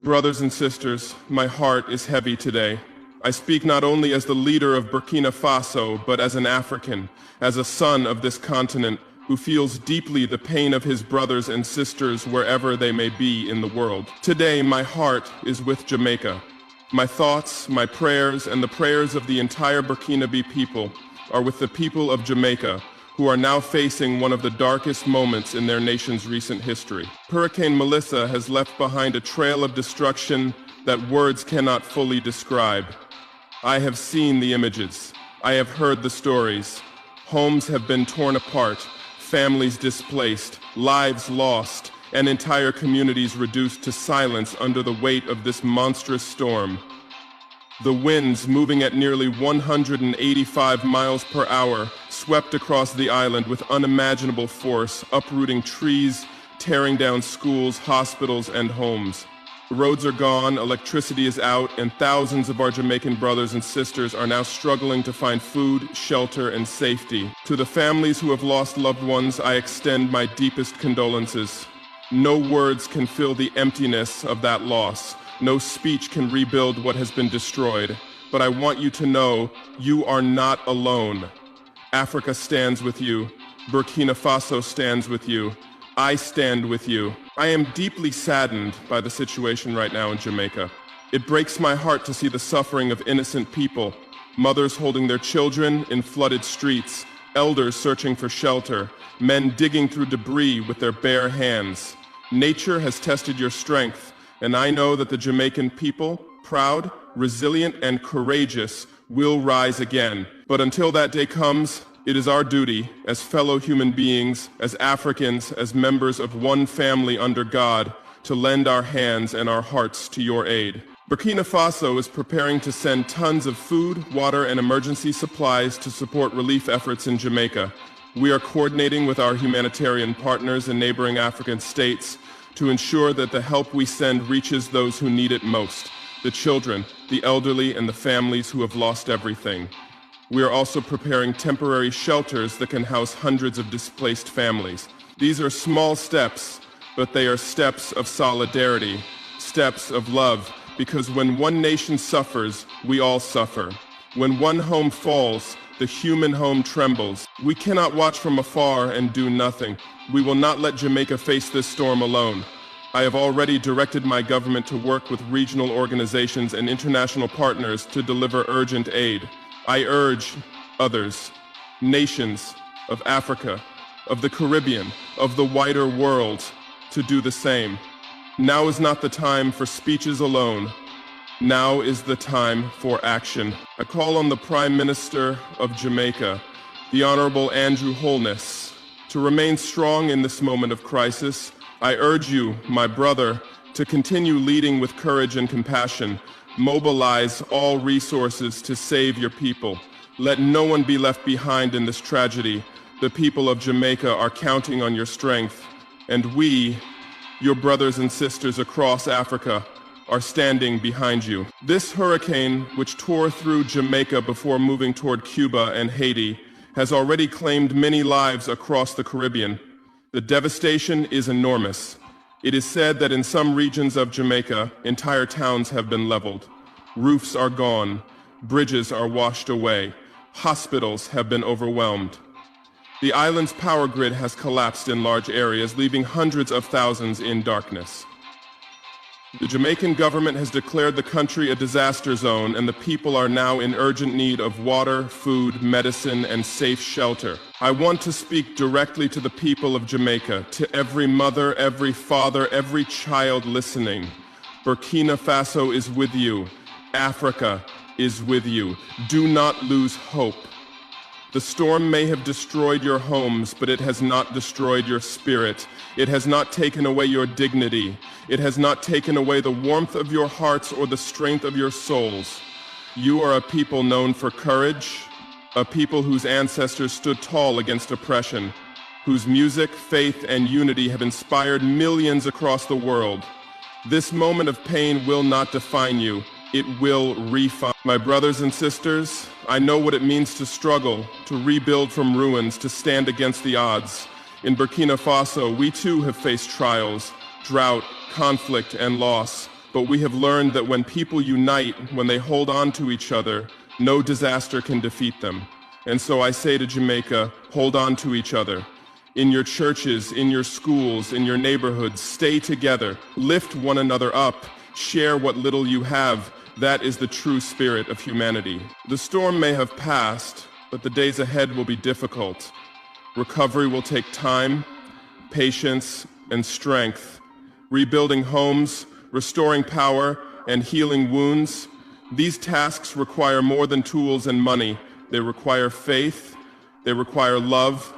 Brothers and sisters, my heart is heavy today. I speak not only as the leader of Burkina Faso, but as an African, as a son of this continent who feels deeply the pain of his brothers and sisters wherever they may be in the world. Today, my heart is with Jamaica. My thoughts, my prayers, and the prayers of the entire Burkinabe people are with the people of Jamaica, who are now facing one of the darkest moments in their nation's recent history. Hurricane Melissa has left behind a trail of destruction that words cannot fully describe. I have seen the images. I have heard the stories. Homes have been torn apart, families displaced, lives lost, and entire communities reduced to silence under the weight of this monstrous storm. The winds, moving at nearly 185 miles per hour, swept across the island with unimaginable force, uprooting trees, tearing down schools, hospitals, and homes. The roads are gone, electricity is out, and thousands of our Jamaican brothers and sisters are now struggling to find food, shelter, and safety. To the families who have lost loved ones, I extend my deepest condolences. No words can fill the emptiness of that loss. No speech can rebuild what has been destroyed. But I want you to know, you are not alone. Africa stands with you. Burkina Faso stands with you. I stand with you. I am deeply saddened by the situation right now in Jamaica. It breaks my heart to see the suffering of innocent people, mothers holding their children in flooded streets, elders searching for shelter, men digging through debris with their bare hands. Nature has tested your strength, and I know that the Jamaican people, proud, resilient, and courageous, will rise again. But until that day comes, it is our duty, as fellow human beings, as Africans, as members of one family under God, to lend our hands and our hearts to your aid. Burkina Faso is preparing to send tons of food, water, and emergency supplies to support relief efforts in Jamaica. We are coordinating with our humanitarian partners in neighboring African states to ensure that the help we send reaches those who need it most, the children, the elderly, and the families who have lost everything. We are also preparing temporary shelters that can house hundreds of displaced families. These are small steps, but they are steps of solidarity, steps of love, because when one nation suffers, we all suffer. When one home falls, the human home trembles. We cannot watch from afar and do nothing. We will not let Jamaica face this storm alone. I have already directed my government to work with regional organizations and international partners to deliver urgent aid. I urge others, nations of Africa, of the Caribbean, of the wider world, to do the same. Now is not the time for speeches alone. Now is the time for action. I call on the Prime Minister of Jamaica, the Honorable Andrew Holness, to remain strong in this moment of crisis. I urge you, my brother, to continue leading with courage and compassion. Mobilize all resources to save your people. Let no one be left behind in this tragedy. The people of Jamaica are counting on your strength, and we, your brothers and sisters across Africa, are standing behind you. This hurricane, which tore through Jamaica before moving toward Cuba and Haiti, has already claimed many lives across the Caribbean. The devastation is enormous. It is said that in some regions of Jamaica, entire towns have been leveled. Roofs are gone, bridges are washed away, hospitals have been overwhelmed. The island's power grid has collapsed in large areas, leaving hundreds of thousands in darkness. The Jamaican government has declared the country a disaster zone, and the people are now in urgent need of water, food, medicine, and safe shelter. I want to speak directly to the people of Jamaica, to every mother, every father, every child listening. Burkina Faso is with you. Africa is with you. Do not lose hope. The storm may have destroyed your homes, but it has not destroyed your spirit. It has not taken away your dignity. It has not taken away the warmth of your hearts or the strength of your souls. You are a people known for courage, a people whose ancestors stood tall against oppression, whose music, faith, and unity have inspired millions across the world. This moment of pain will not define you. It will refine. My brothers and sisters, I know what it means to struggle, to rebuild from ruins, to stand against the odds. In Burkina Faso, we too have faced trials, drought, conflict, and loss. but we have learned that when people unite, when they hold on to each other, no disaster can defeat them. And so I say to Jamaica, hold on to each other. In your churches, in your schools, in your neighborhoods, stay together, lift one another up, share what little you have. That is the true spirit of humanity. The storm may have passed, but the days ahead will be difficult. Recovery will take time, patience, and strength. Rebuilding homes, restoring power, and healing wounds. These tasks require more than tools and money. They require faith, they require love,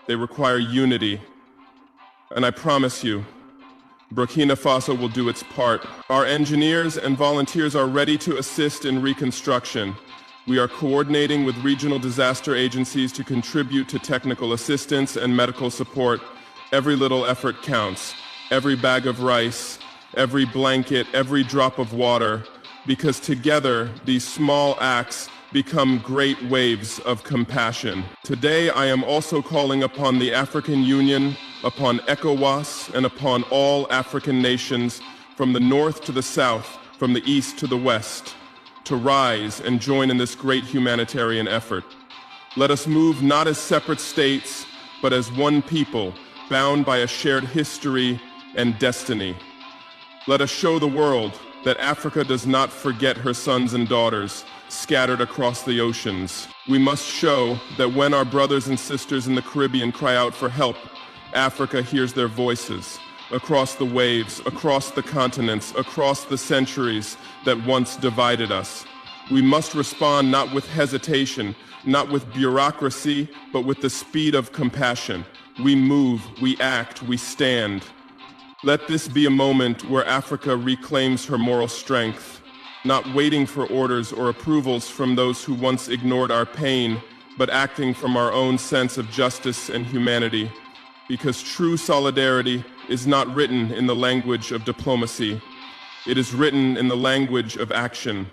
they require unity. And I promise you, Burkina Faso will do its part. Our engineers and volunteers are ready to assist in reconstruction. We are coordinating with regional disaster agencies to contribute to technical assistance and medical support. Every little effort counts. Every bag of rice, every blanket, every drop of water, because together these small acts become great waves of compassion. Today I am also calling upon the African Union, upon ECOWAS, and upon all African nations from the north to the south, from the east to the west, to rise and join in this great humanitarian effort. Let us move not as separate states, but as one people, bound by a shared history and destiny. Let us show the world that Africa does not forget her sons and daughters scattered across the oceans. We must show that when our brothers and sisters in the Caribbean cry out for help, Africa hears their voices across the waves, across the continents, across the centuries that once divided us. We must respond not with hesitation, not with bureaucracy, but with the speed of compassion. We move, we act, we stand. Let this be a moment where Africa reclaims her moral strength, not waiting for orders or approvals from those who once ignored our pain, but acting from our own sense of justice and humanity. Because true solidarity is not written in the language of diplomacy. It is written in the language of action.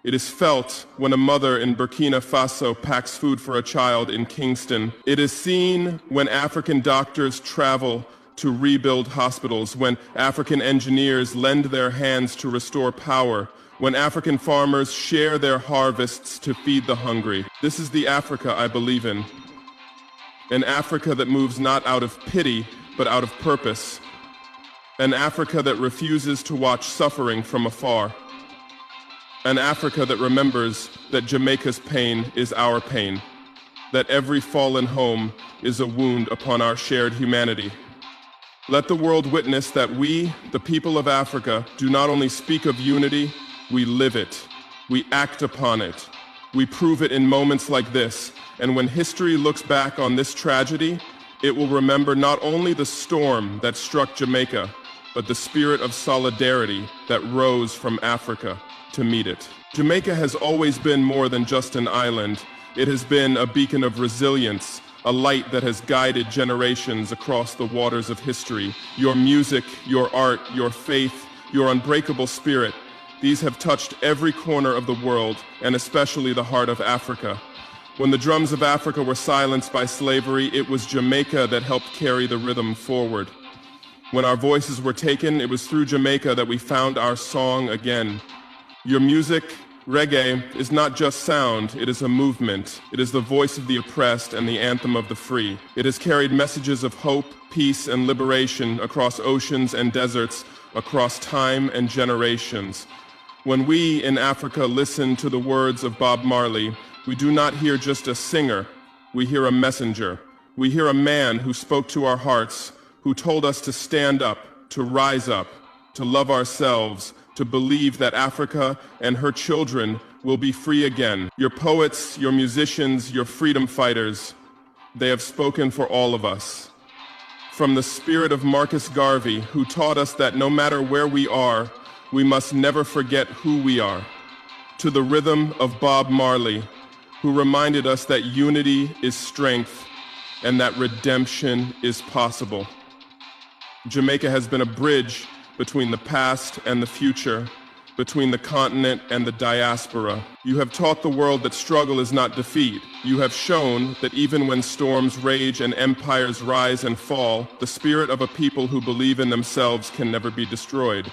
It is felt when a mother in Burkina Faso packs food for a child in Kingston. It is seen when African doctors travel to rebuild hospitals, when African engineers lend their hands to restore power, when African farmers share their harvests to feed the hungry. This is the Africa I believe in. An Africa that moves not out of pity, but out of purpose. An Africa that refuses to watch suffering from afar. An Africa that remembers that Jamaica's pain is our pain, that every fallen home is a wound upon our shared humanity. Let the world witness that we, the people of Africa, do not only speak of unity, we live it. We act upon it. We prove it in moments like this. And when history looks back on this tragedy, it will remember not only the storm that struck Jamaica, but the spirit of solidarity that rose from Africa to meet it. Jamaica has always been more than just an island. It has been a beacon of resilience, a light that has guided generations across the waters of history. Your music, your art, your faith, your unbreakable spirit, these have touched every corner of the world, and especially the heart of Africa. When the drums of Africa were silenced by slavery, it was Jamaica that helped carry the rhythm forward. When our voices were taken, it was through Jamaica that we found our song again. Your music, reggae, is not just sound, it is a movement. It is the voice of the oppressed and the anthem of the free. It has carried messages of hope, peace, and liberation across oceans and deserts, across time and generations. When we in Africa listen to the words of Bob Marley, we do not hear just a singer, we hear a messenger. We hear a man who spoke to our hearts, who told us to stand up, to rise up, to love ourselves, to believe that Africa and her children will be free again. Your poets, your musicians, your freedom fighters, they have spoken for all of us. From the spirit of Marcus Garvey, who taught us that no matter where we are, we must never forget who we are, to the rhythm of Bob Marley, who reminded us that unity is strength and that redemption is possible. Jamaica has been a bridge between the past and the future, between the continent and the diaspora. You have taught the world that struggle is not defeat. You have shown that even when storms rage and empires rise and fall, the spirit of a people who believe in themselves can never be destroyed.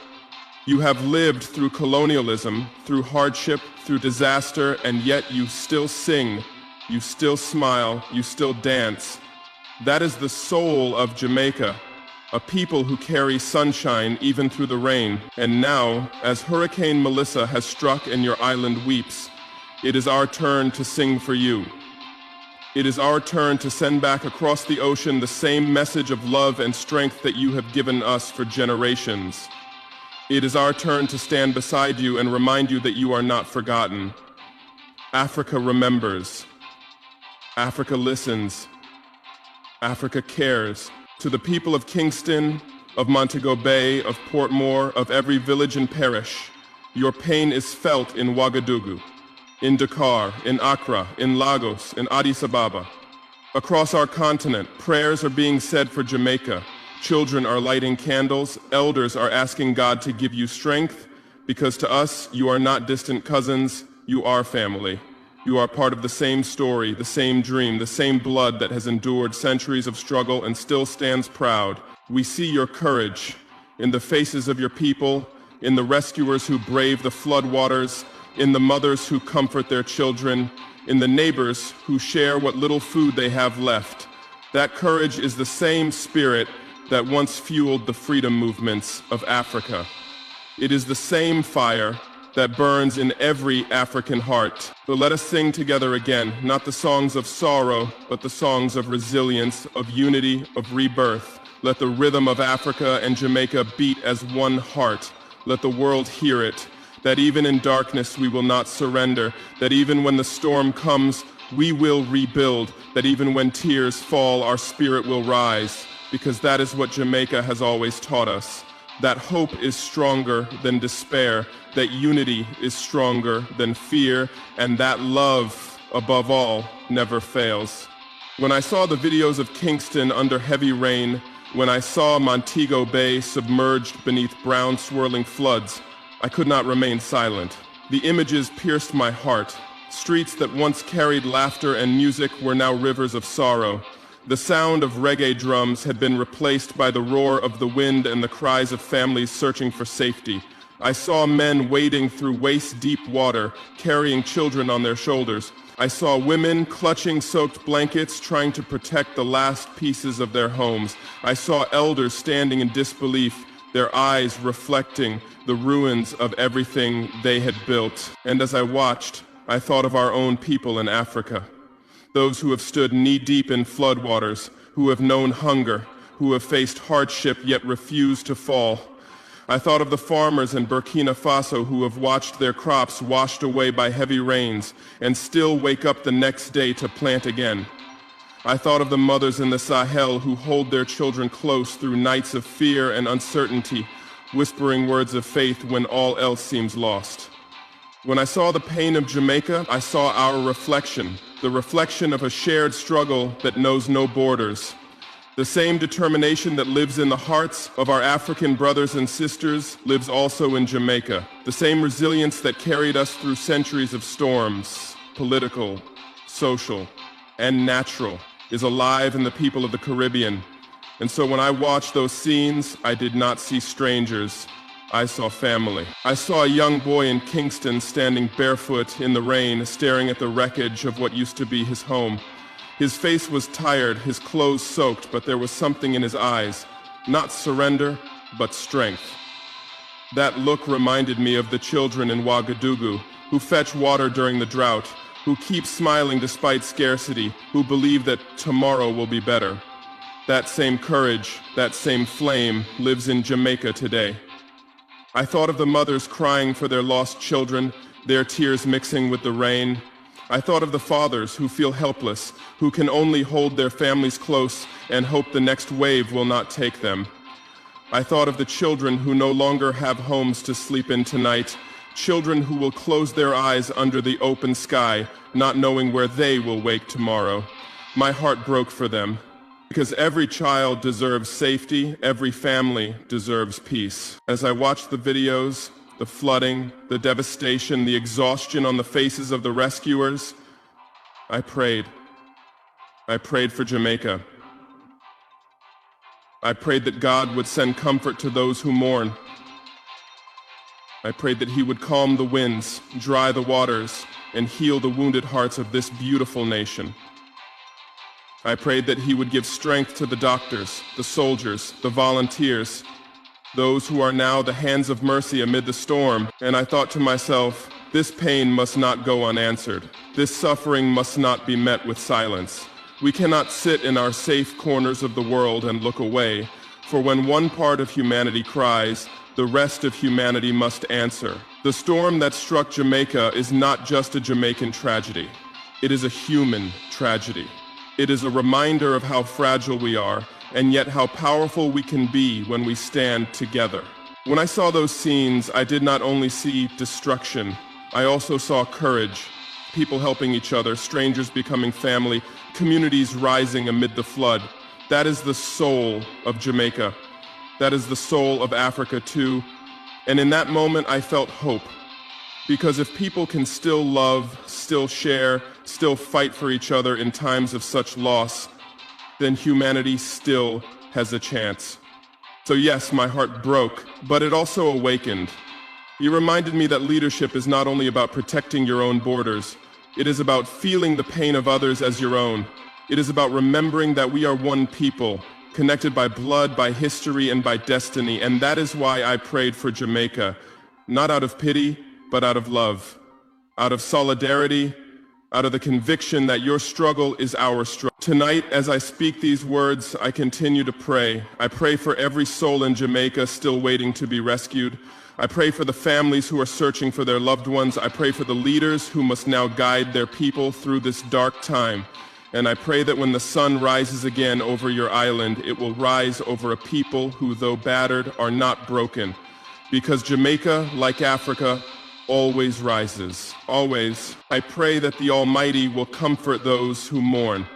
You have lived through colonialism, through hardship, through disaster, and yet you still sing, you still smile, you still dance. That is the soul of Jamaica, a people who carry sunshine even through the rain. And now, as Hurricane Melissa has struck and your island weeps, it is our turn to sing for you. It is our turn to send back across the ocean the same message of love and strength that you have given us for generations. It is our turn to stand beside you and remind you that you are not forgotten. Africa remembers. Africa listens. Africa cares. To the people of Kingston, of Montego Bay, of Portmore, of every village and parish, your pain is felt in Ouagadougou, in Dakar, in Accra, in Lagos, in Addis Ababa. Across our continent, prayers are being said for Jamaica. Children are lighting candles. Elders are asking God to give you strength, because to us, you are not distant cousins, you are family. You are part of the same story, the same dream, the same blood that has endured centuries of struggle and still stands proud. We see your courage in the faces of your people, in the rescuers who brave the floodwaters, in the mothers who comfort their children, in the neighbors who share what little food they have left. That courage is the same spirit that once fueled the freedom movements of Africa. It is the same fire that burns in every African heart. So let us sing together again, not the songs of sorrow, but the songs of resilience, of unity, of rebirth. Let the rhythm of Africa and Jamaica beat as one heart. Let the world hear it, that even in darkness we will not surrender, that even when the storm comes, we will rebuild, that even when tears fall, our spirit will rise, because that is what Jamaica has always taught us. That hope is stronger than despair, that unity is stronger than fear, and that love, above all, never fails. When I saw the videos of Kingston under heavy rain, when I saw Montego Bay submerged beneath brown swirling floods, I could not remain silent. The images pierced my heart. Streets that once carried laughter and music were now rivers of sorrow. The sound of reggae drums had been replaced by the roar of the wind and the cries of families searching for safety. I saw men wading through waist-deep water, carrying children on their shoulders. I saw women clutching soaked blankets, trying to protect the last pieces of their homes. I saw elders standing in disbelief, their eyes reflecting the ruins of everything they had built. And as I watched, I thought of our own people in Africa. Those who have stood knee-deep in floodwaters, who have known hunger, who have faced hardship yet refused to fall. I thought of the farmers in Burkina Faso who have watched their crops washed away by heavy rains and still wake up the next day to plant again. I thought of the mothers in the Sahel who hold their children close through nights of fear and uncertainty, whispering words of faith when all else seems lost. When I saw the pain of Jamaica, I saw our reflection, the reflection of a shared struggle that knows no borders. The same determination that lives in the hearts of our African brothers and sisters lives also in Jamaica. The same resilience that carried us through centuries of storms, political, social, and natural, is alive in the people of the Caribbean. And so when I watched those scenes, I did not see strangers. I saw family. I saw a young boy in Kingston standing barefoot in the rain, staring at the wreckage of what used to be his home. His face was tired, his clothes soaked, but there was something in his eyes. Not surrender, but strength. That look reminded me of the children in Ouagadougou, who fetch water during the drought, who keep smiling despite scarcity, who believe that tomorrow will be better. That same courage, that same flame lives in Jamaica today. I thought of the mothers crying for their lost children, their tears mixing with the rain. I thought of the fathers who feel helpless, who can only hold their families close and hope the next wave will not take them. I thought of the children who no longer have homes to sleep in tonight, children who will close their eyes under the open sky, not knowing where they will wake tomorrow. My heart broke for them. Because every child deserves safety, every family deserves peace. As I watched the videos, the flooding, the devastation, the exhaustion on the faces of the rescuers, I prayed. I prayed for Jamaica. I prayed that God would send comfort to those who mourn. I prayed that he would calm the winds, dry the waters, and heal the wounded hearts of this beautiful nation. I prayed that he would give strength to the doctors, the soldiers, the volunteers, those who are now the hands of mercy amid the storm. And I thought to myself, this pain must not go unanswered. This suffering must not be met with silence. We cannot sit in our safe corners of the world and look away, for when one part of humanity cries, the rest of humanity must answer. The storm that struck Jamaica is not just a Jamaican tragedy. It is a human tragedy. It is a reminder of how fragile we are, and yet how powerful we can be when we stand together. When I saw those scenes, I did not only see destruction, I also saw courage, people helping each other, strangers becoming family, communities rising amid the flood. That is the soul of Jamaica. That is the soul of Africa too. And in that moment, I felt hope. Because if people can still love, still share, still fight for each other in times of such loss, then humanity still has a chance. So yes, my heart broke, but it also awakened. You reminded me that leadership is not only about protecting your own borders, it is about feeling the pain of others as your own. It is about remembering that we are one people, connected by blood, by history, and by destiny. And that is why I prayed for Jamaica, not out of pity, but out of love, out of solidarity, out of the conviction that your struggle is our struggle. Tonight, as I speak these words, I continue to pray. I pray for every soul in Jamaica still waiting to be rescued. I pray for the families who are searching for their loved ones. I pray for the leaders who must now guide their people through this dark time. And I pray that when the sun rises again over your island, it will rise over a people who, though battered, are not broken. Because Jamaica, like Africa, always rises, always. I pray that the Almighty will comfort those who mourn.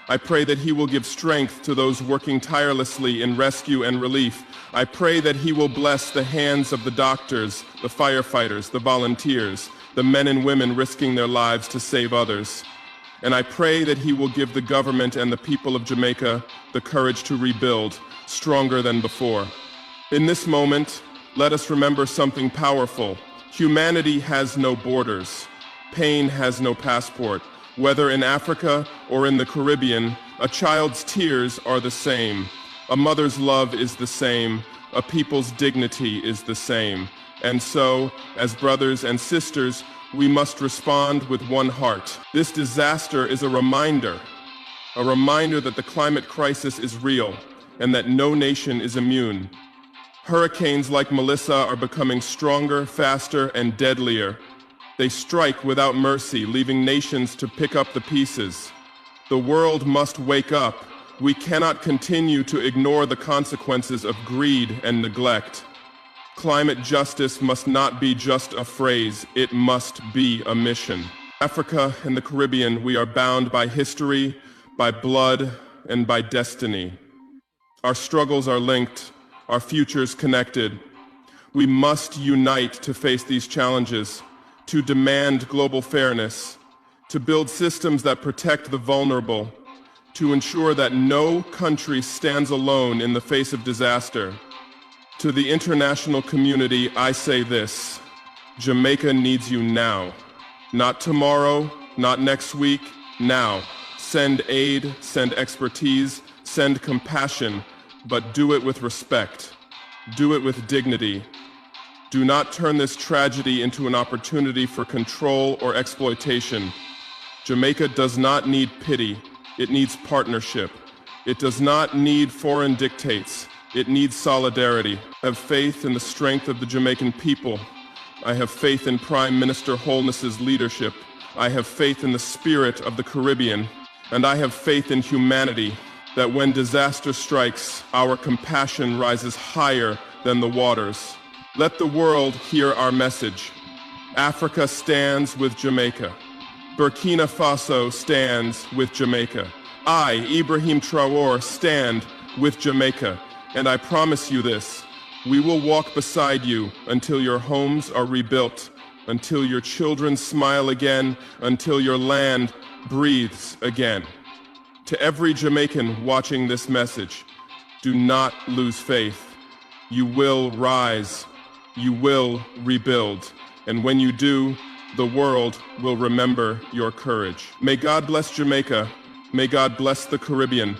I pray that He will give strength to those working tirelessly in rescue and relief. I pray that He will bless the hands of the doctors, the firefighters, the volunteers, the men and women risking their lives to save others. And I pray that He will give the government and the people of Jamaica the courage to rebuild, stronger than before. In this moment, let us remember something powerful. Humanity has no borders. Pain has no passport. Whether in Africa or in the Caribbean, a child's tears are the same. A mother's love is the same. A people's dignity is the same. And so, as brothers and sisters, we must respond with one heart. This disaster is a reminder that the climate crisis is real and that no nation is immune. Hurricanes like Melissa are becoming stronger, faster, and deadlier. They strike without mercy, leaving nations to pick up the pieces. The world must wake up. We cannot continue to ignore the consequences of greed and neglect. Climate justice must not be just a phrase, it must be a mission. Africa and the Caribbean, we are bound by history, by blood, and by destiny. Our struggles are linked, our futures connected. We must unite to face these challenges, to demand global fairness, to build systems that protect the vulnerable, to ensure that no country stands alone in the face of disaster. To the international community, I say this: Jamaica needs you now. Not tomorrow, not next week, now. Send aid, send expertise, send compassion, but do it with respect. Do it with dignity. Do not turn this tragedy into an opportunity for control or exploitation. Jamaica does not need pity. It needs partnership. It does not need foreign dictates. It needs solidarity. I have faith in the strength of the Jamaican people. I have faith in Prime Minister Holness's leadership. I have faith in the spirit of the Caribbean. And I have faith in humanity, that when disaster strikes, our compassion rises higher than the waters. Let the world hear our message. Africa stands with Jamaica. Burkina Faso stands with Jamaica. I, Ibrahim Traore, stand with Jamaica. And I promise you this: we will walk beside you until your homes are rebuilt, until your children smile again, until your land breathes again. To every Jamaican watching this message, do not lose faith. You will rise. You will rebuild, and when you do, the world will remember your courage. May God bless Jamaica. May God bless the Caribbean.